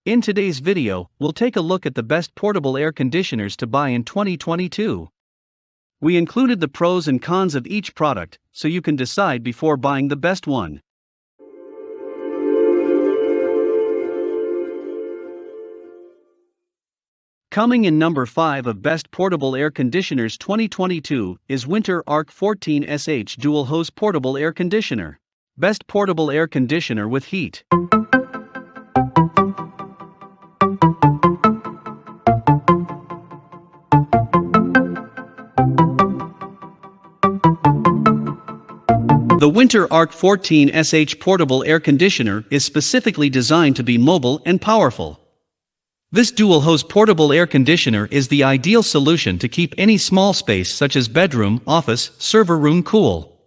In today's video, we'll take a look at the best portable air conditioners to buy in 2022. We included the pros and cons of each product, so you can decide before buying the best one. Coming in number 5 of Best Portable Air Conditioners 2022 is Winter Arc 14 SH Dual Hose Portable Air Conditioner. Best portable air conditioner with heat. The Winter Arc 14 SH portable air conditioner is specifically designed to be mobile and powerful. This dual-hose portable air conditioner is the ideal solution to keep any small space such as bedroom, office, server room cool.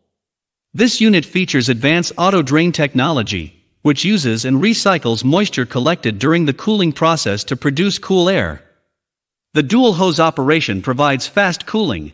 This unit features advanced auto-drain technology, which uses and recycles moisture collected during the cooling process to produce cool air. The dual-hose operation provides fast cooling.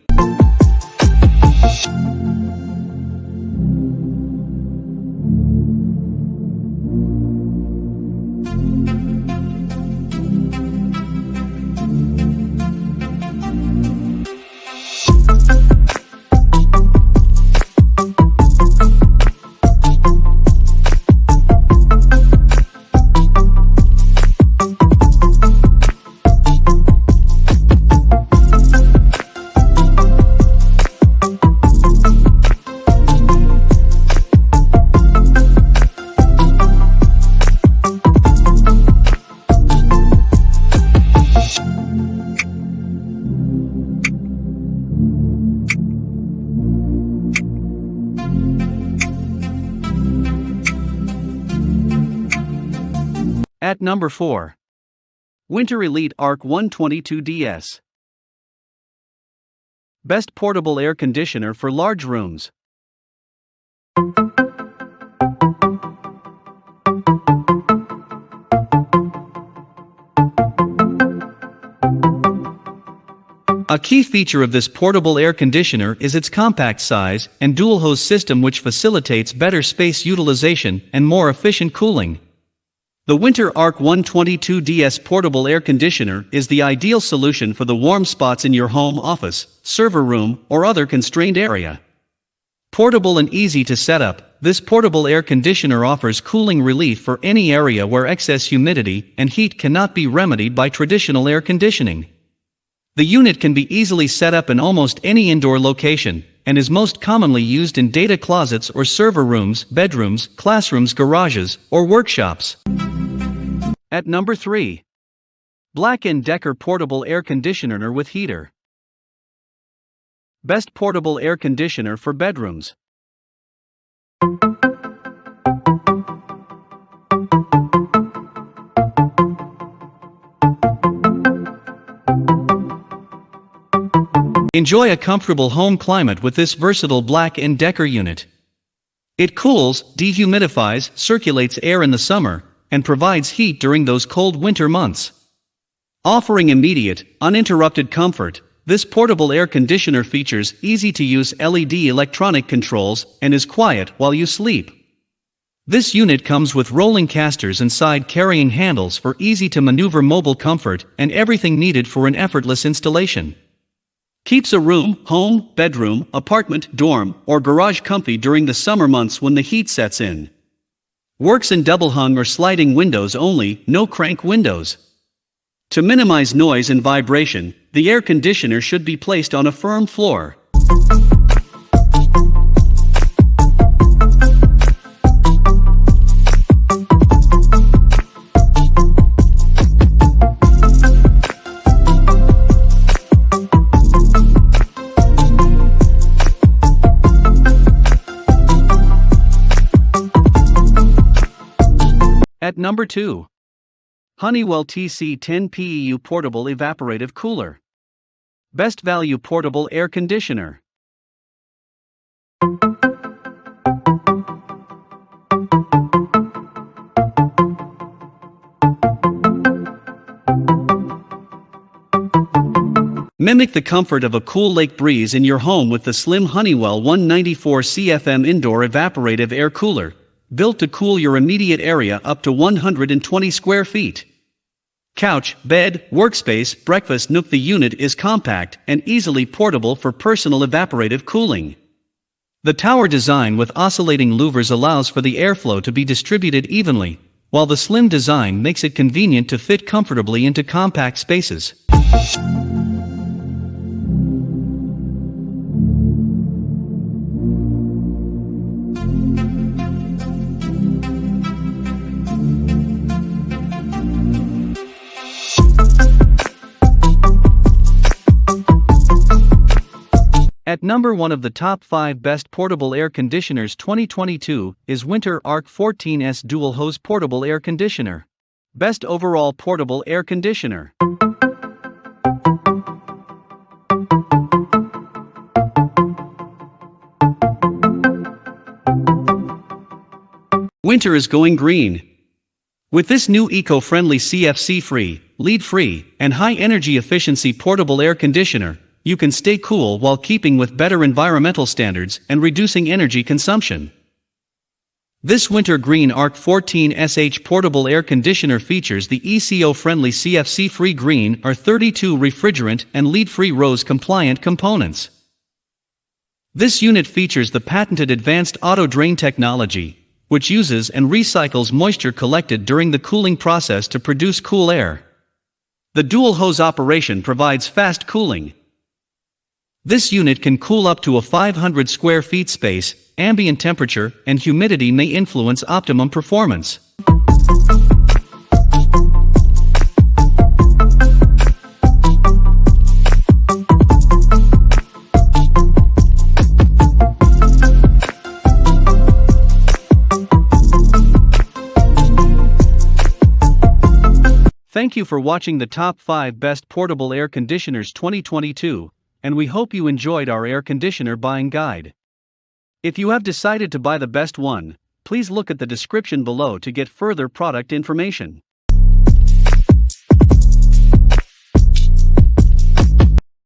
At number 4. Winter Elite Arc 122DS. Best portable air conditioner for large rooms. A key feature of this portable air conditioner is its compact size and dual-hose system, which facilitates better space utilization and more efficient cooling. The Winter Arc 122DS portable air conditioner is the ideal solution for the warm spots in your home, office, server room, or other constrained area. Portable and easy to set up, this portable air conditioner offers cooling relief for any area where excess humidity and heat cannot be remedied by traditional air conditioning. The unit can be easily set up in almost any indoor location, and is most commonly used in data closets or server rooms, bedrooms, classrooms, garages, or workshops. At number 3. Black & Decker Portable Air Conditioner with Heater. Best portable air conditioner for bedrooms. Enjoy a comfortable home climate with this versatile Black & Decker unit. It cools, dehumidifies, circulates air in the summer, and provides heat during those cold winter months. Offering immediate, uninterrupted comfort, this portable air conditioner features easy-to-use LED electronic controls and is quiet while you sleep. This unit comes with rolling casters and side-carrying handles for easy-to-maneuver mobile comfort and everything needed for an effortless installation. Keeps a room, home, bedroom, apartment, dorm, or garage comfy during the summer months when the heat sets in. Works in double-hung or sliding windows only, no crank windows. To minimize noise and vibration, the air conditioner should be placed on a firm floor. At number 2. Honeywell TC10 PEU Portable Evaporative Cooler. Best value portable air conditioner. Mimic the comfort of a cool lake breeze in your home with the slim Honeywell 194 CFM Indoor Evaporative Air Cooler, built to cool your immediate area up to 120 square feet. Couch, bed, workspace, breakfast nook. The unit is compact and easily portable for personal evaporative cooling. The tower design with oscillating louvers allows for the airflow to be distributed evenly, while the slim design makes it convenient to fit comfortably into compact spaces. At number 1 of the top 5 best portable air conditioners 2022 is Winter Arc 14S Dual Hose Portable Air Conditioner. Best overall portable air conditioner. Winter is going green. With this new eco-friendly CFC-free, lead-free, and high-energy efficiency portable air conditioner, you can stay cool while keeping with better environmental standards and reducing energy consumption. This Winter Green Arc 14SH portable air conditioner features the eco-friendly CFC-free green R32 refrigerant and lead-free RoHS-compliant components. This unit features the patented advanced auto-drain technology, which uses and recycles moisture collected during the cooling process to produce cool air. The dual hose operation provides fast cooling. This unit can cool up to a 500 square feet space. Ambient temperature and humidity may influence optimum performance. Thank you for watching the top 5 best portable air conditioners 2022. And we hope you enjoyed our air conditioner buying guide. If you have decided to buy the best one, please look at the description below to get further product information.